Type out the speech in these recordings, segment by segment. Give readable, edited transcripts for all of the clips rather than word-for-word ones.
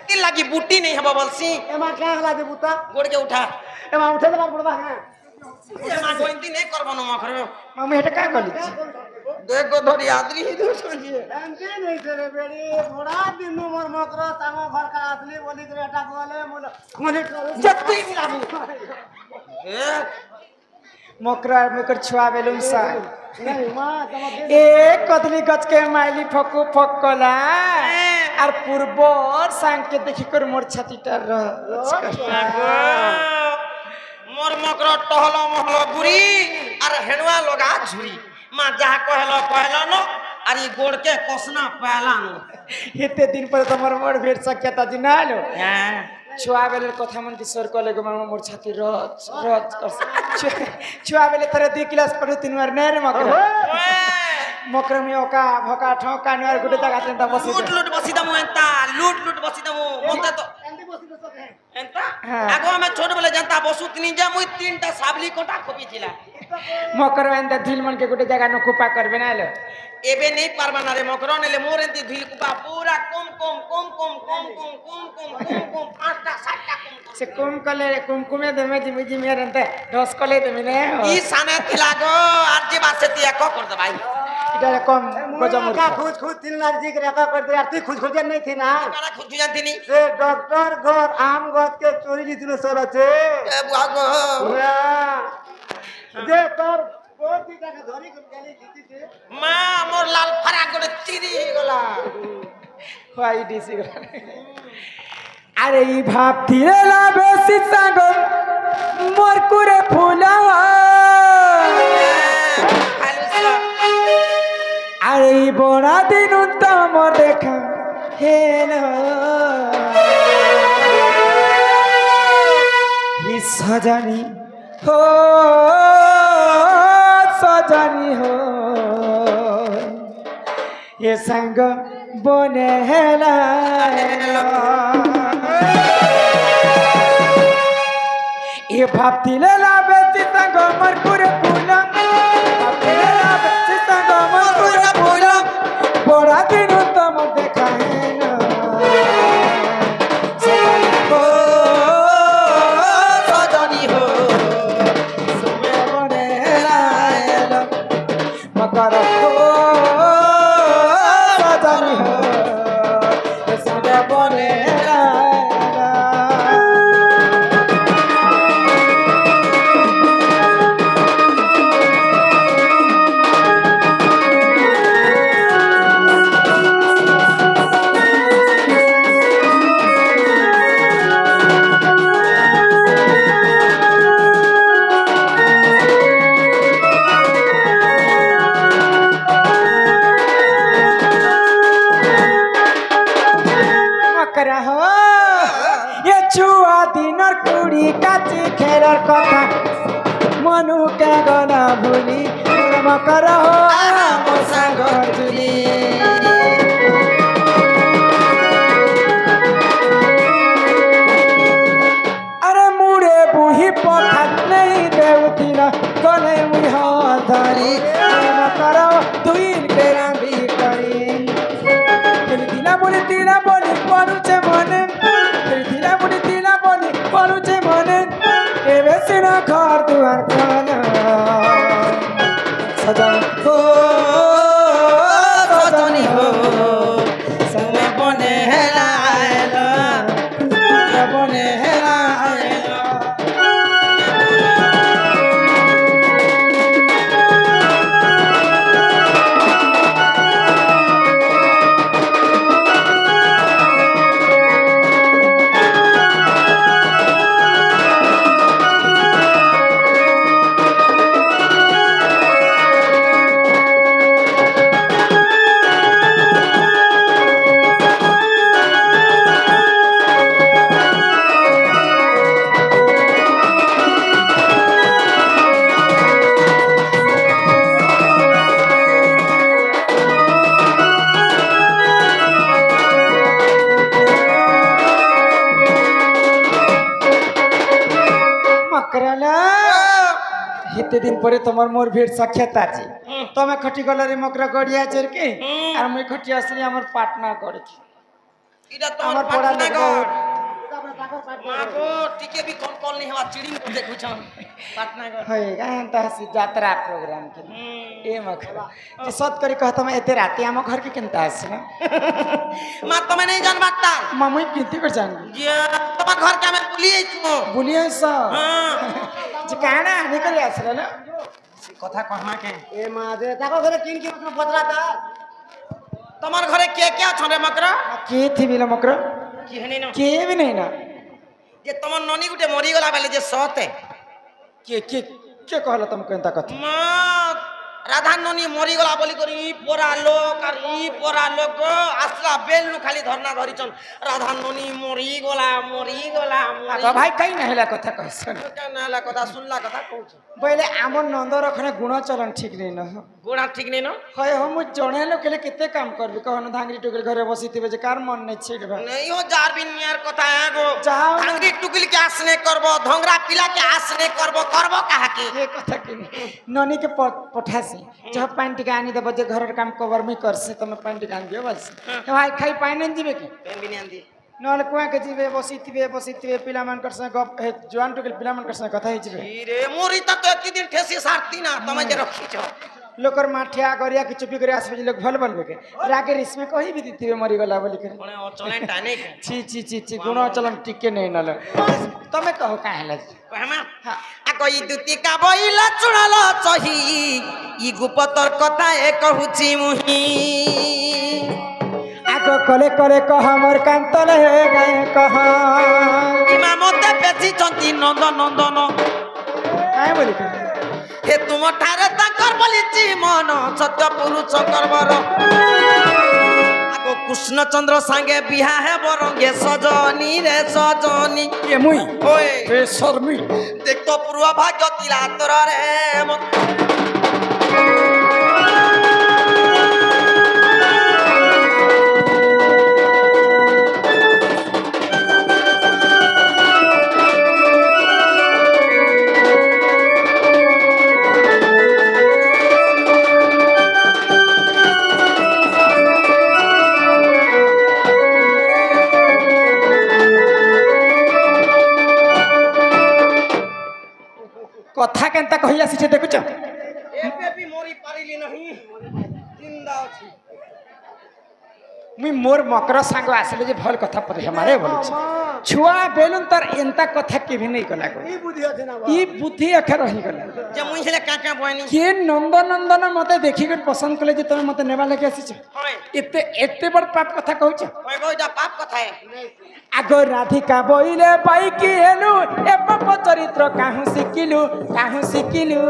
ती लगी बूटी नहीं हबा बोलसी एमा क्या लागे बुता गोड़ के उठा एमा उठे दे पड़बा हां ये मां गोइंती नहीं करबनो मखरो मम्मी हेटा का कली देख गो धरी आदरी ही दो सोनिए जानते नहीं तेरे बेड़ी बड़ा दिन मोर मकरो तामा घर का असली बोली करे एटा बोले मोले जत्ती मिलाबू ए मकरा मेकर छुआ बेलुन सा नहीं मां एक कदली गच के माइली फकु फकला আর পূর্বর সাংকে দেখি করে মোর ছাতিটা मोर मकरो टहलो महलो बुरी और हेडवा लगा झुरी मां जा कहलो न और ये गोड़ के कोसना पहला न এতে দিন পরে তোমার মোর ভেট সাক্ষাৎ আজি না লো ছুয়া বেলের কথা মন কি সর কলে গো মামা মোর ছাতি রজ রজ করছে ছুয়া বেলে তোরে 2 ক্লাস পড়ে 3 বার নে রে মকরা मकरम ओका भका ठोका नर गुटे जगह तेंता बसी लूट लूट बसी दमु एंता लूट लूट बसी दमु मोते तो एंती बसी दो सके एंता आगो में छोट बोले जनता बसुत नी जे मुई तीनटा साबली कोटा खोपी थिला मकरम एंता धील मन के गुटे जगह न कुपा करबे ना लो एबे नहीं पारबा ना रे मकरो नेले मोर एंती धील कुपा पूरा कम कम कम कम कम कम कम कम कम कम पांचटा सातटा कम से कुम कले कुमकुमे दे में जिमी जिमी एंता ढस कले दे मिने ई साने थिला गो आज जे बात से तिया को कर दे भाई इधर कम गजम का खुद खुद तिल नारजी के रेखा कर दे यार तू खुद खुद नहीं थी ना कारा खुद जानती नहीं से डॉक्टर घर आम गत के चोरी जितने सर আছে ए बुआ गो जे तोर कोन दिका के धरी कर गाली जीती थी मां मोर लाल फरा गोटे चिरी गला होई डिसी अरे ई भाप थिरेला बेसी सागो मोर कुरे फूला अरे बड़ा दिन तम देखा हेलो ये सजनी हो ये संग बने हेला ये भापती लेला बेसी संग मरकुरे फूला भापती लेला बेसी संग मरकुरे फूला बड़ा दिन तम देखा हेला सजनी हो समय बने हेला मकर हो सजनी हो ये समय बने हेला কথা মনু কে গলা ভুলি মকর মো সাঙ্গ তুলি আরে মুড়ে বুহি পখাত নেই দেউতিলা গলে মুই হাধারি মকর তুই কে রাবি করি দিলা বলি পড়ুছে মনে দিলা বলি পড়ুছে মনে एवे सिना घर दुआर खाना सजन हो सजनी हो समय बने हेला बने हेला हेते दिन परे तमर मोर भेट साक्षात आछि तमे खटी गला रे मकरा गड़िया चर के आर मैं खटी असली हमर पार्टनर करे इटा तो আমার পড়া पाटना লোক गढ़ मागो टिके भी कौन नहीं हवा चिड़ी को देखु छन पाटना गढ़ হয়ে গানটা হাসি যাত্রা প্রোগ্রাম কে এ মখরা যে সত করি कहता मैं एते राती हम घर के केनता आस ना मां तमे नहीं जान बाता मामुई किंती कर जान ये तमा घर के हमें बुलिए छु बोलिए सा हां যে কানা আনি করে আসলে না কথা कहमा के ए माँ दे ताको घरे किन की मतलब बदला था तमर घरे के क्या छन रे मकरा কে থিবিলা মকরা की है नहीं न কে भी नहीं ना जे तमर ननी गुटे मरी गला बेले जे सते के कहला तुम केनता कथा मां राधा ननी मरी गला बोली करी ई पोरा लोक और ई पोरा लोक आसला बेल नु खाली धरना धरी छन राधा ननी मरी गला আগো ভাই কাই না হেলা কথা কইছন नाला कथा सुनला कथा कहू বইলে আমর নন্দ রখনে গুণ চলন ঠিক নেই না गोड़ा ठीक नहीं न হয় হো মু জনে লোকেলে কেতে কাম করবি কহন ধাঙ্গরি টুকরি ঘরে বসিতিবে যে কার মন নাই ছিড়বা नहीं हो जार बिन नियर कथा है गो जाओ ना। धांगरी टुकिल के आसने करबो धोंगरा पिला के आसने करबो कहा के ये কথা কি ননি के पठासी जब पानी टिका आनी देबो जे घरर काम कवर में करसे तमे पानी टिका आन दियो बस तो भाई खाई पानी न दिबे की पेन बिन आंदी नल कुआ के जीवे बसितिबे पिला मान करसे गप जवान टुकल पिला मान करसे कथा ही जीवे रे मोरी त तो एक दिन ठेसी सारती ना तमे जे रखी छ लोकर माठिया गरिया के चुपी करे आसबे लोग भल भल के रागे रिस्मे कहि भी दितिबे मरी गला बोली करे कोने चले टाने के छी गुण चलन टिके नहीं नल तमे कहो काहेला कहमा आ कोई दुती का बइला चुड़ालो चही ई गुपतर कथा ए कहूची मुही आगो कले करे कह हमर कांतल हे गए कह इमामते बेची चंती नंदन काहे बोली के हे तुम ठारे ताकर बोलिची मन सत्य पुरुष करबर आगो कृष्ण चंद्र संगे बिहा है बरंगे सजनी रे सजनी ये मुई ओए ए शर्मी देख तो पूर्व भाग्य तिला तोर रे मत কথা কেনতা কহি আসিছে দেখুছ एबे भी मोरी पारिली नहीं जिंदा अछि मुई मोर मकर सांग आसले जे भल कथा परे हमारे बोल छुआ बेलुन तर एंता कथा के भी नहीं कला को ई बुद्धि আছে না ई बुद्धि अखे रही गला जे मुई हेले काका बहनी के नंदन मते देखि के पसंद कले जे तुम मते नेबा लगे आसीछ होय एते बड़ पाप कथा कहूछ होय बोइदा पाप कथा है आगो राधिका बोइले बाई की हेलु ए पाप चरित्र काहू सिकिलु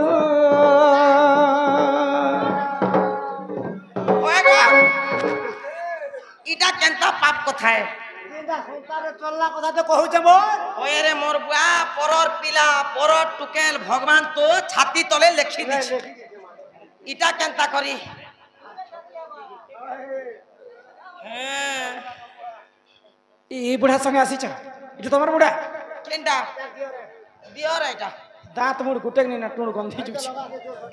होय गो इटा केनता पाप कथा है जिंदा संसारे चलला কথা তো কহুছে মোর होय रे मोर बुआ परर पिला परर टुकेल भगवान तो छाती तले लिखि दिछि इटा केनता करी ई बुढ़ा संगे आसीछ इतो तमर बुढ़ा केनता दियो रे इटा दांत मुड़ गुटेक नहीं ना टूण गंधी जुछ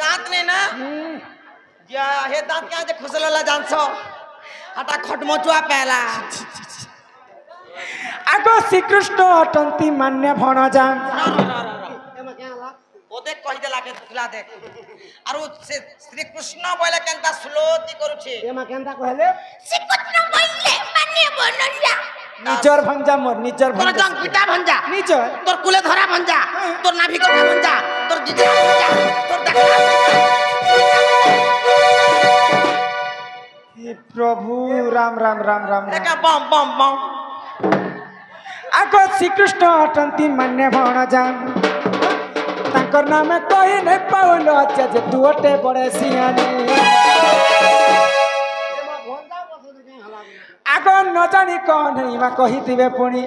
दांत ने ना या हे दांत क्या जे खुसलला जानछो हटा खटमचुआ पहला आगो श्री कृष्ण अटंती मान्य भणजान এমা কেলা ओ देख कहि देला के दिला देख आरो से श्री कृष्ण बोले केनता स्लोती करूछे এমা কেনতা কইলে श्री कृष्ण बोले मान्य बनला निजर भंजा मोर निजर तोर भंजा जंग पिता भंजा निजर तोर कुले धरा भंजा तोर नाभि कथा भंजा तोर जिजा भंजा तोर दखला हे प्रभु राम राम राम राम देखा बम बम बम आगो श्री कृष्ण अटंती मान्य भणजान तांकर नाम कहि नहीं पाउल अच्छा जे दुअटे बड़े सियानी এমা ভন্ডা বসে কে হালা आगो न जानी कौन है मा कही दिबे पुणी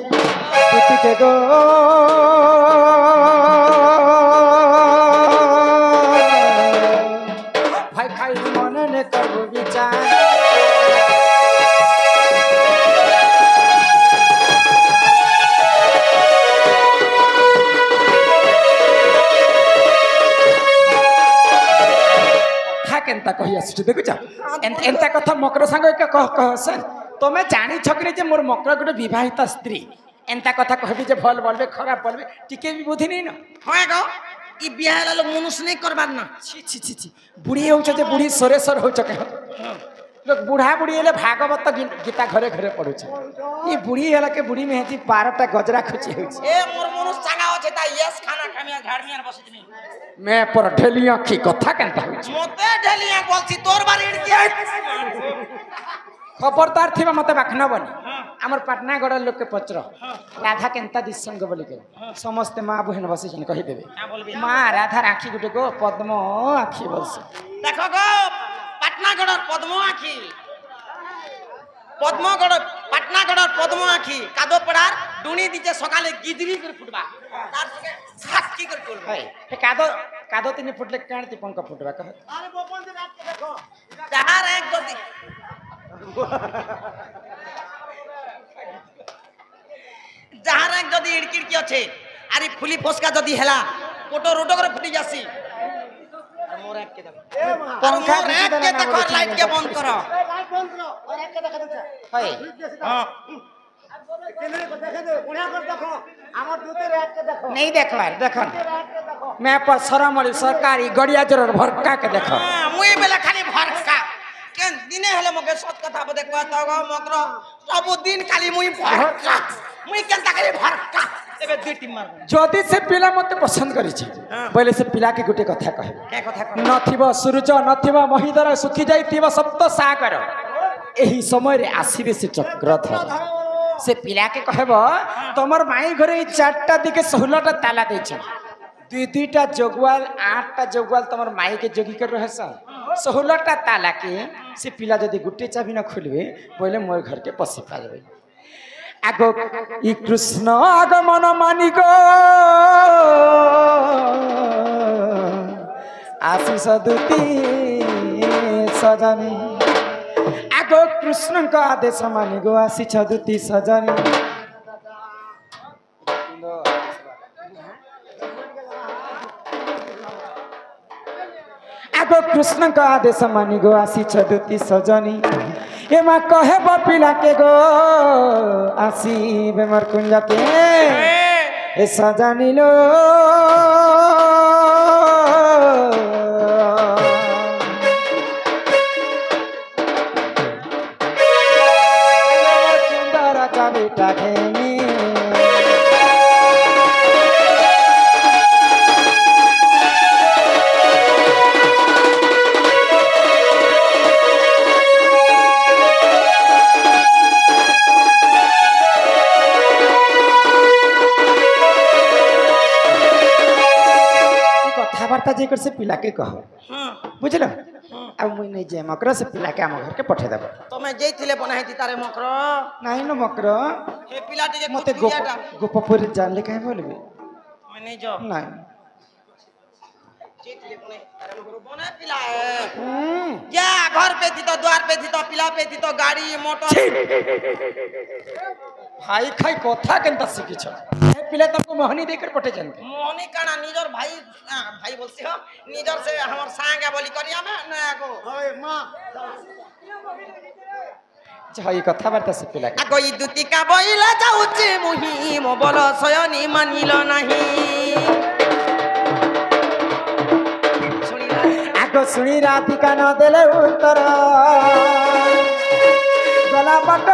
तुति के गो भाई खाई मन ने करबो विचार था केनता कहि आसी देखु जा एंता कथा मकर संग के कह से তুমি জানিছ কি যে মোর মকর গোটে বিবাহিত স্ত্রী এন্তা কথা কহবি যে ভাল বলবে খারাপ বলবে টিকে বি বুঝি নেই না হয় গো ই বিয়া হেলা লোক মনুষ্য নেই করবার না ছি ছি ছি ছি বুড়ি হউছ যে বুড়ি সরেশ্বর হউছ কেন লোক বুড়া বুড়ি হলে ভাগবত গীতা ঘরে ঘরে পড়ুছ ই বুড়ি হেলা কে বুড়ি মেহেতি 12টা গজরা খুচি হউছে এ মোর মনুষ্য চাঙ্গা আছে তা ইয়েস খানা খামিয়া ঝাড়মিয়ার বসে তুমি মে পর ঢেলি আঁখি কথা কেনতা হউছ মতে ঢেলিয়া বলছি তোর বাড়ি ইড়কি খবরদার থিবা মতে বাখনবনি আমার পাটনাগড়ের লোককে পচর রাধা কেনতা দিসঙ্গ বলি কে সমস্তে মা বহেন বসিছেন কহি দেবে মা রাধার আখি গুটে গো পদ্ম আখি বলছে দেখো গো পাটনাগড়ের পদ্ম আখি পাটনাগড়ের পদ্ম আখি কাদোপাড়ার ডুনি দিতে সকালে গিদরি করে ফুটবা তার থেকে সাক্ষী করে তুলবা হাই হে কাদো কাদো তিনি ফুটলে কাণতি পঙ্ক ফুটবা কহ আরে বপন যে রাত দেখো যাহার এক যদি যাহার এক যদি ইড়কিড়কি আছে আরে ফুলি ফসকা যদি হেলা কোটো রোটো করে ফুটি যাসি আর মোর এক কে দেখো এ মা আর মোর এক কে দেখো লাইট কে বন্ধ করো এই লাইট বন্ধ করো আর একটা দেখা দিচ্ছে হাই হ্যাঁ কেনে কো দেখে দে বুড়া কর দেখো আমার দুধের একটা দেখো नहीं देखवार देखन একটা দেখো मैं पर सरमरी सरकारी गड़िया जरूर भरका के देखो মুই বেলা খালি ভরকা কেন দিনে হলে মকে সত কথা বদে কইতা গো মকর সব দিন খালি মুই ভরকা মুই কেনতা খালি ভরকা এবে দুই টিম মারব যদি से पिला मते पसंद करी छी पहले से पिला के गुटे कथा कहे কে কথা কর नथिबो सूरज नथिबो महिधर सुखी जाइतिबो सप्त सागर एही समय रे आसीबे से चक्रधर से पिला के कहबो तमर माई घरे 4टा दिके 16टा ताला दै छ दुई दुईटा जगवाल 8टा जगवाल तमर माई के जोगी कर रहस 16टा ताला के से पिला जदी गुटे चाबी न खोलबे पहले मोर घर के पसी पा जाबे आगो ई कृष्ण आगमन मानी गो आशीष दूती सजनी आगो कृष्ण का आदेश मानी गो आशीष दूती सजनी आगो कृष्ण का आदेश मानी गो आशीष दूती सजनी ए माँ कहे पिला के गो आसी बेमर कुंज के ए सजनी लो सुंदर का बेटा खेमी कथाबार्ता जे कर से पिला के कह बुझल अब मुई नहीं जे मकर से पिला के आम घर के पठे देब তুমি যেইছিলে বনাইতি তারে মকর नहीं न मकर হে পিলাটিকে मते কুটিয়াটা गोपपुर जानले काहे बोलबे আমি নেই যাও नहीं যেইছিলে বনাই তারে মকর বনাই পিলা যা ঘর पे थी तो द्वार पे थी तो पिला पे थी तो गाड़ी मोटर भाई खाई कथा केनता सिखी छ ए पिला तुमको मोहनी देकर पठे जानके मोहनी काना निजर भाई भाई बोलसी हो निजर से हमर सांगा बोली करिया में ना को ওই মা जई कथाबार्ता से पिला के আগো ই দুতিকা বইলা যাউছে মুহি মো বল সয়নি মানিল নাহি শুনিলা आगो सुनी राधिका न देले उत्तर गला पट